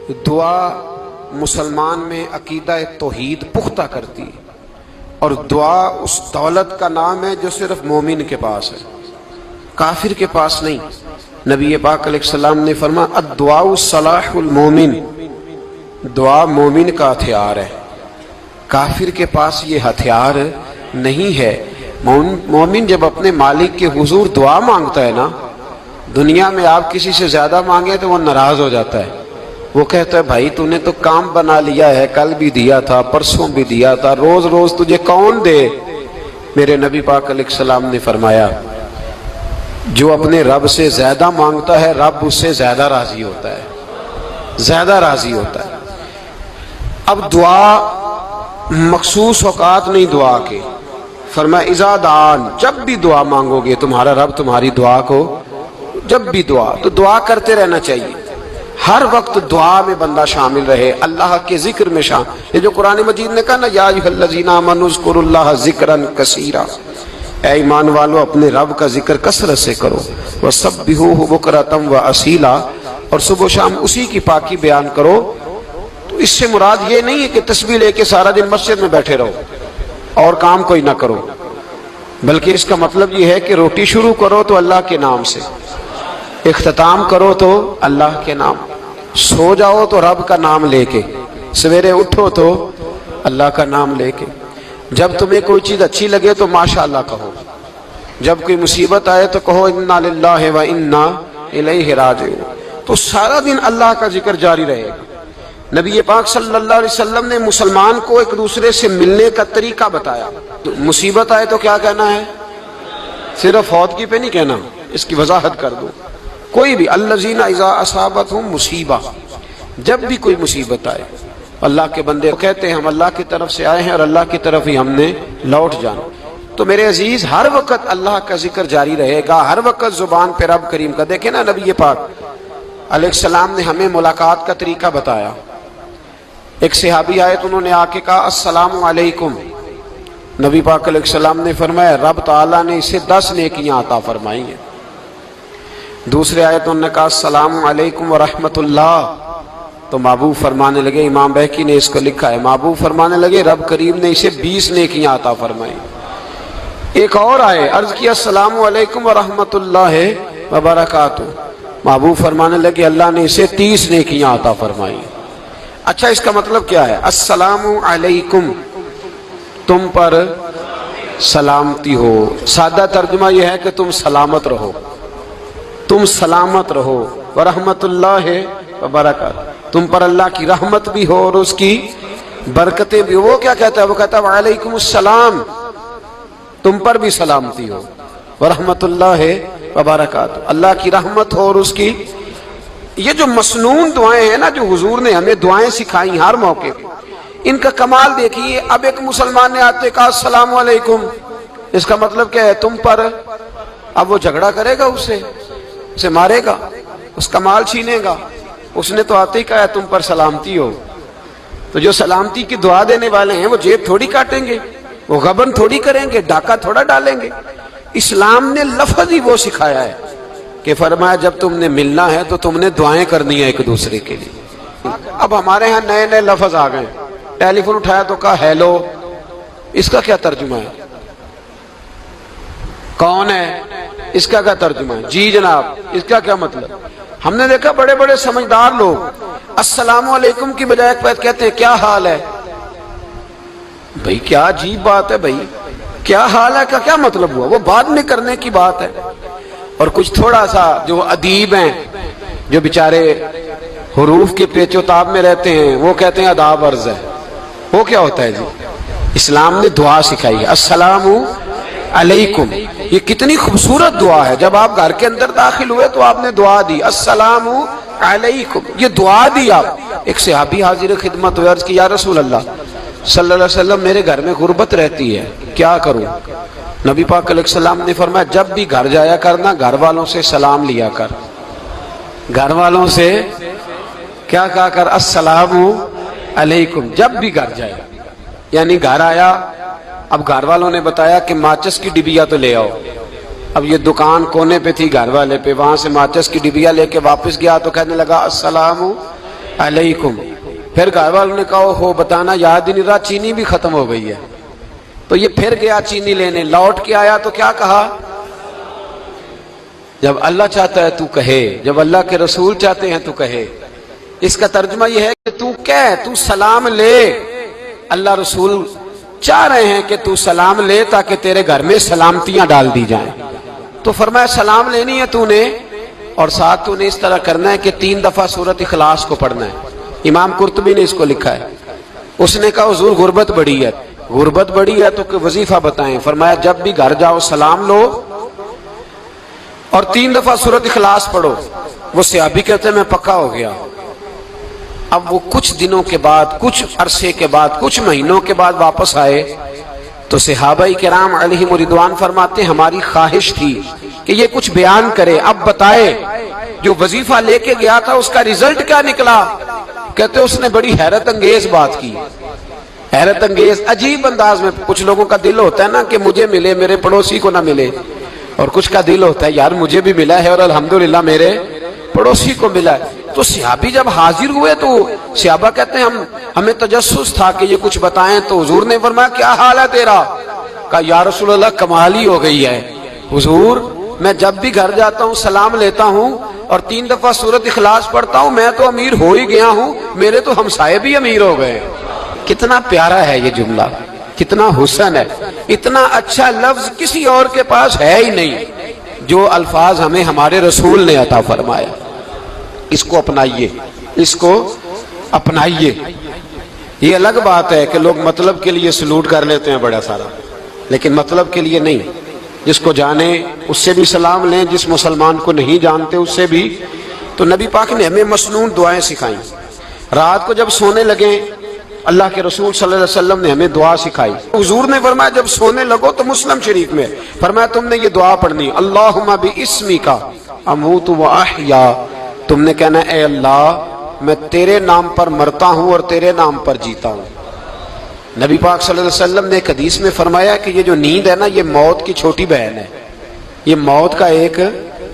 دعا مسلمان میں عقیدہ توحید پختہ کرتی ہے، اور دعا اس دولت کا نام ہے جو صرف مومن کے پاس ہے، کافر کے پاس نہیں۔ نبی پاک علیہ السلام نے فرمایا الدعاء صلاح المومن، دعا مومن کا ہتھیار ہے، کافر کے پاس یہ ہتھیار نہیں ہے۔ مومن جب اپنے مالک کے حضور دعا مانگتا ہے نا، دنیا میں آپ کسی سے زیادہ مانگے تو وہ ناراض ہو جاتا ہے، وہ کہتا ہے بھائی تو نے تو کام بنا لیا ہے، کل بھی دیا تھا، پرسوں بھی دیا تھا، روز روز تجھے کون دے؟ میرے نبی پاک علیہ السلام نے فرمایا جو اپنے رب سے زیادہ مانگتا ہے رب اس سے زیادہ راضی ہوتا ہے، زیادہ راضی ہوتا ہے۔ اب دعا مخصوص اوقات نہیں دعا کے، فرمایا اذا دعان، جب بھی دعا مانگو گے تمہارا رب تمہاری دعا کو، جب بھی دعا تو دعا کرتے رہنا چاہیے، ہر وقت دعا میں بندہ شامل رہے، اللہ کے ذکر میں شامل۔ یہ جو قرآن مجید نے کہا نا یا ایھا الذین آمنوا اذکروا اللہ ذکرا کثیرا، اے ایمان والو اپنے رب کا ذکر کثرت سے کرو، وسبحوہ بکرۃ واصیلا، اور صبح و شام اسی کی پاکی بیان کرو۔ تو اس سے مراد یہ نہیں ہے کہ تسبیح لے کے سارا دن مسجد میں بیٹھے رہو اور کام کوئی نہ کرو، بلکہ اس کا مطلب یہ ہے کہ روٹی شروع کرو تو اللہ کے نام سے، اختتام کرو تو اللہ کے نام، سو جاؤ تو رب کا نام لے کے، سویرے اٹھو تو اللہ کا نام لے کے، جب تمہیں کوئی چیز اچھی لگے تو ماشاءاللہ کہو، جب کوئی مصیبت آئے تو کہو انا للہ و انا الیہ راجعون۔ تو سارا دن اللہ کا ذکر جاری رہے گا۔ نبی پاک صلی اللہ علیہ وسلم نے مسلمان کو ایک دوسرے سے ملنے کا طریقہ بتایا۔ مصیبت آئے تو کیا کہنا ہے؟ صرف فوت کی پہ نہیں کہنا، اس کی وضاحت کر دو۔ کوئی بھی الذین اذا اصابتہم مصیبہ، جب بھی کوئی مصیبت آئے، اللہ کے بندے کہتے ہیں ہم اللہ کی طرف سے آئے ہیں اور اللہ کی طرف ہی ہم نے لوٹ جانا۔ تو میرے عزیز ہر وقت اللہ کا ذکر جاری رہے گا، ہر وقت زبان پہ رب کریم کا۔ دیکھیں نا نبی پاک علیہ السلام نے ہمیں ملاقات کا طریقہ بتایا۔ ایک صحابی آئے تو انہوں نے آ کے کہا السلام علیکم، نبی پاک علیہ السلام نے فرمایا رب تعالیٰ نے اسے 10 نیکیاں عطا فرمائی ہیں۔ دوسرے آئے تو انہوں نے کہا السلام علیکم ورحمۃ اللہ، تو محبوب فرمانے لگے، امام بہقی نے اس کو لکھا ہے، محبوب فرمانے لگے رب کریم نے اسے 20 نیکیاں عطا فرمائی۔ ایک اور آئے، عرض کیا السلام علیکم ورحمۃ اللہ وبرکاتہ، محبوب فرمانے لگے اللہ نے اسے 30 نیکیاں عطا فرمائی۔ اچھا اس کا مطلب کیا ہے؟ السلام علیکم، تم پر سلامتی ہو، سادہ ترجمہ یہ ہے کہ تم سلامت رہو، تم سلامت رہو، ورحمۃ اللہ وبرکاتہ، تم پر اللہ کی رحمت بھی ہو اور اس کی برکتیں بھی ہو۔ وہ کیا کہتا ہے؟ وہ کہتا ہے وعلیکم السلام، تم پر بھی سلامتی ہو، ورحمۃ اللہ وبرکاتہ، اللہ کی رحمت ہو اور اس کی۔ یہ جو مسنون دعائیں ہیں نا جو حضور نے ہمیں دعائیں سکھائی ہر موقع پہ، ان کا کمال دیکھیے۔ اب ایک مسلمان نے آتے کہا السلام علیکم، اس کا مطلب کیا ہے؟ تم پر۔ اب وہ جھگڑا کرے گا اس سے، اسے مارے گا، اس کا مال چھینے گا؟ اس نے تو آتے ہی کہا تم پر سلامتی ہو۔ تو جو سلامتی کی دعا دینے والے ہیں وہ جیب تھوڑی کاٹیں گے، وہ غبن تھوڑی کریں گے، ڈاکہ تھوڑا ڈالیں گے۔ اسلام نے لفظ ہی وہ سکھایا ہے کہ فرمایا جب تم نے ملنا ہے تو تم نے دعائیں کرنی ہے ایک دوسرے کے لیے۔ اب ہمارے ہاں نئے نئے لفظ آ گئے، ٹیلی فون اٹھایا تو کہا ہیلو، اس کا کیا ترجمہ ہے؟ کون ہے؟ اس کا کیا ترجمہ ہے؟ جی جناب، اس کا کیا مطلب؟ ہم نے دیکھا بڑے بڑے سمجھدار لوگ السلام علیکم کی بجائے کہتے ہیں کیا حال ہے؟ بھئی کیا عجیب بات ہے، بھئی کیا حال ہے کا کیا مطلب ہوا؟ وہ بعد میں کرنے کی بات ہے۔ اور کچھ تھوڑا سا جو ادیب ہیں، جو بیچارے حروف کے پیچ و تاب میں رہتے ہیں، وہ کہتے ہیں آداب عرض ہے۔ وہ کیا ہوتا ہے جی؟ اسلام نے دعا سکھائی ہے السلام علیکم، یہ کتنی خوبصورت دعا ہے۔ جب آپ گھر کے اندر داخل ہوئے تو آپ نے دعا دی السلام علیکم، یہ دعا دی آپ۔ ایک صحابی حاضر خدمت ہوئے، عرض کی یا رسول اللہ صلی اللہ علیہ وسلم میرے گھر میں غربت رہتی ہے، کیا کروں؟ نبی پاک علیہ السلام نے فرمایا جب بھی گھر جایا کرنا گھر والوں سے سلام لیا کر، گھر والوں سے کیا کہا کر؟ السلام علیکم، جب بھی گھر جائے۔ یعنی گھر آیا، اب گھر والوں نے بتایا کہ ماچس کی ڈبیا تو لے آؤ۔ اب یہ دکان کونے پہ تھی گھر والے پہ، وہاں سے ماچس کی ڈبیا لے کے واپس گیا تو کہنے لگا السلام علیکم. پھر گھر والوں نے کہا ہو بتانا یاد ہی نہیں رہا, چینی بھی ختم ہو گئی ہے. تو یہ پھر گیا چینی لینے, لوٹ کے آیا تو کیا کہا؟ جب اللہ چاہتا ہے تو کہے, جب اللہ کے رسول چاہتے ہیں تو کہے. اس کا ترجمہ یہ ہے کہ تو کہہ, تو سلام لے. اللہ رسول چاہ رہے ہیں کہ تو سلام لے تاکہ تیرے گھر میں سلامتیاں ڈال دی جائیں. تو فرمایا سلام لینی ہے تو نے, اور ساتھ تو نے اس طرح کرنا ہے کہ 3 دفعہ سورۃ اخلاص کو پڑھنا ہے. امام قرطبی نے اس کو لکھا ہے. اس نے کہا حضور غربت بڑی ہے. غربت بڑی ہے تو کہ وظیفہ بتائیں. فرمایا جب بھی گھر جاؤ سلام لو اور 3 دفعہ سورۃ اخلاص پڑھو. وہ صحابی کہتے ہیں میں پکا ہو گیا. اب وہ کچھ دنوں کے بعد, کچھ عرصے کے بعد, کچھ مہینوں کے بعد واپس آئے تو صحابہ کرام علیہم رضوان فرماتے ہماری خواہش تھی کہ یہ کچھ بیان کرے, اب بتائے جو وظیفہ لے کے گیا تھا اس کا ریزلٹ کیا نکلا. کہتے اس نے بڑی حیرت انگیز بات کی, حیرت انگیز عجیب انداز میں. کچھ لوگوں کا دل ہوتا ہے نا کہ مجھے ملے میرے پڑوسی کو نہ ملے, اور کچھ کا دل ہوتا ہے یار مجھے بھی ملا ہے اور الحمدللہ میرے پڑوسی کو ملا ہے. تو صحابی جب حاضر ہوئے تو صحابہ کہتے ہیں ہمیں تجسس تھا کہ یہ کچھ بتائیں. تو حضور نے فرمایا کیا حال ہے تیرا؟ کہا یا رسول اللہ کمال ہی ہو گئی ہے حضور, میں جب بھی گھر جاتا ہوں سلام لیتا ہوں اور 3 دفعہ سورۃ اخلاص پڑھتا ہوں. میں تو امیر ہو ہی گیا ہوں, میرے تو ہمسائے بھی امیر ہو گئے. کتنا پیارا ہے یہ جملہ, کتنا حسن ہے. اتنا اچھا لفظ کسی اور کے پاس ہے ہی نہیں جو الفاظ ہمیں ہمارے رسول نے عطا فرمایا. اس کو اپنائیے, اس کو اپنائیے. یہ الگ بات ہے کہ لوگ مطلب کے لیے سلوٹ کر لیتے ہیں بڑا سارا, لیکن مطلب کے لیے نہیں. جس کو جانے اس سے بھی سلام لیں, جس مسلمان کو نہیں جانتے اس سے بھی. تو نبی پاک نے ہمیں مسنون دعائیں سکھائیں. رات کو جب سونے لگیں اللہ کے رسول صلی اللہ علیہ وسلم نے ہمیں دعا سکھائی. حضور نے فرمایا جب سونے لگو تو مسلم شریف میں فرمایا تم نے یہ دعا پڑھنی, اللہم باسمک اموت و احیا. تم نے کہنا اے اللہ میں تیرے نام پر مرتا ہوں اور تیرے نام پر جیتا ہوں. نبی پاک صلی اللہ علیہ وسلم نے ایک حدیث میں فرمایا کہ یہ جو نیند ہے نا یہ موت کی چھوٹی بہن ہے, یہ موت کا ایک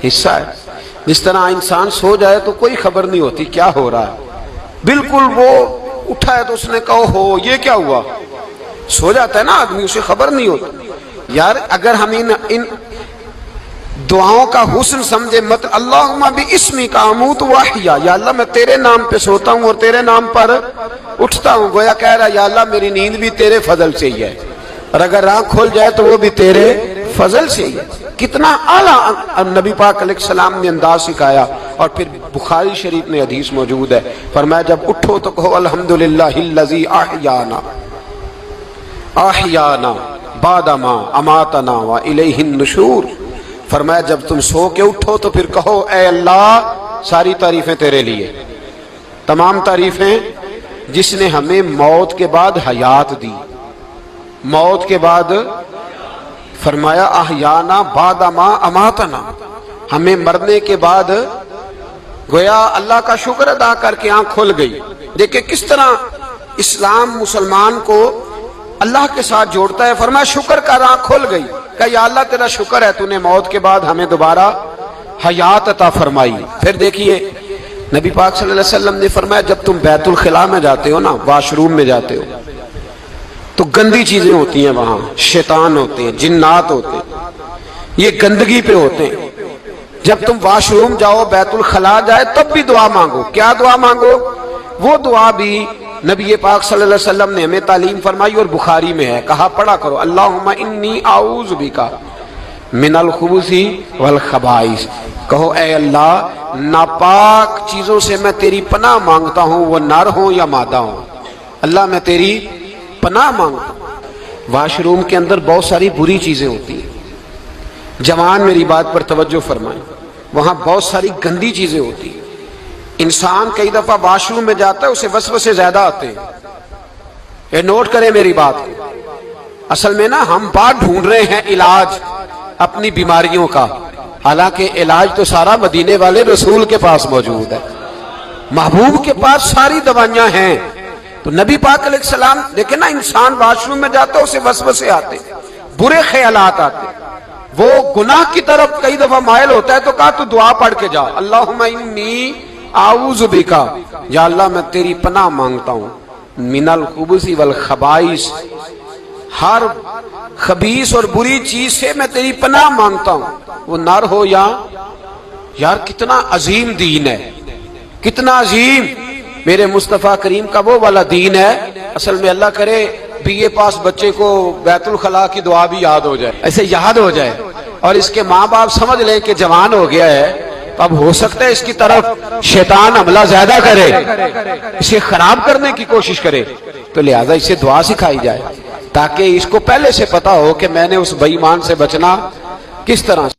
حصہ ہے. جس طرح انسان سو جائے تو کوئی خبر نہیں ہوتی کیا ہو رہا ہے, بالکل وہ اٹھا ہے تو اس نے کہا ہو یہ کیا ہوا. سو جاتا ہے نا آدمی, اسے خبر نہیں ہوتی. یار اگر ہم ان دعاؤں کا حسن سمجھے, مت اللہم باسمک اموت و احیا, یا اللہ میں تیرے نام پہ سوتا ہوں اور تیرے نام پر اٹھتا ہوں. گویا کہہ رہا یا اللہ میری نیند بھی تیرے فضل سے ہی ہے, اور اگر آنکھ کھل جائے تو وہ بھی تیرے فضل سے ہی ہے. کتنا اعلیٰ نبی پاک علیہ السلام نے انداز سکھایا. اور پھر بخاری شریف میں حدیث موجود ہے, فرمایا جب اٹھو تو کہو الحمدللہ الذی احیانا احیانا بعد ما اماتنا والیہ النشور. فرمایا جب تم سو کے اٹھو تو پھر کہو اے اللہ ساری تعریفیں تیرے لیے, تمام تعریفیں جس نے ہمیں موت کے بعد حیات دی. موت کے بعد فرمایا احیانا بعد ما اماتنا, ہمیں مرنے کے بعد گویا اللہ کا شکر ادا کر کے آنکھ کھل گئی. دیکھیں کس طرح اسلام مسلمان کو اللہ کے ساتھ جوڑتا ہے. فرمایا شکر کر, آنکھ کھل گئی. کہ یا اللہ تیرا شکر ہے تو نے موت کے بعد ہمیں دوبارہ حیات عطا فرمائی. پھر دیکھیے نبی پاک صلی اللہ علیہ وسلم نے فرمایا جب تم بیت الخلاء میں جاتے ہو نا, واش روم میں جاتے ہو, تو گندی چیزیں ہوتی ہیں وہاں, شیطان ہوتے ہیں, جنات ہوتے ہیں, یہ گندگی پہ ہوتے ہیں. جب تم واش روم جاؤ, بیت الخلاء جائے, تب بھی دعا مانگو. کیا دعا مانگو؟ وہ دعا بھی نبی پاک صلی اللہ علیہ وسلم نے ہمیں تعلیم فرمائی اور بخاری میں ہے. کہا پڑھا کرو اللہم انی اعوذ بک من الخبث والخبائث. کہو اے اللہ ناپاک چیزوں سے میں تیری پناہ مانگتا ہوں, وہ نر ہوں یا مادہ ہوں. اللہ میں تیری پناہ مانگتا ہوں. واش روم کے اندر بہت ساری بری چیزیں ہوتی ہیں. جوان میری بات پر توجہ فرمائیں, وہاں بہت ساری گندی چیزیں ہوتی ہیں. انسان کئی دفعہ واش روم میں جاتا ہے, اسے وسوسے زیادہ آتے ہیں. یہ نوٹ کریں میری بات کو. اصل میں نا ہم بات ڈھونڈ رہے ہیں علاج اپنی بیماریوں کا, حالانکہ علاج تو سارا مدینے والے رسول کے پاس موجود ہے, محبوب کے پاس ساری دوائیاں ہیں. تو نبی پاک علیہ السلام دیکھیں نا, انسان واش روم میں جاتا ہے اسے وسوسے آتے, برے خیالات آتے, وہ گناہ کی طرف کئی دفعہ مائل ہوتا ہے. تو کہا تو دعا پڑھ کے جا, اللہم انی اعوذ بکا، یا اللہ میں تیری پناہ مانگتا ہوں، من الخبث والخبائث، ہر خبیث اور بری چیز سے میں تیری پناہ مانگتا ہوں، وہ نر ہو یا یار کتنا عظیم دین ہے، کتنا عظیم میرے مصطفیٰ کریم کا وہ والا دین ہے۔ اصل میں اللہ کرے BA پاس بچے کو بیت الخلاء کی دعا بھی یاد ہو جائے، ایسے یاد ہو جائے، اور اس کے ماں باپ سمجھ لیں کہ جوان ہو گیا ہے، تو اب ہو سکتا ہے اس کی طرف شیطان حملہ زیادہ کرے، اسے خراب کرنے کی کوشش کرے، تو لہذا اسے دعا سکھائی جائے تاکہ اس کو پہلے سے پتا ہو کہ میں نے اس بے ایمان سے بچنا کس طرح سے۔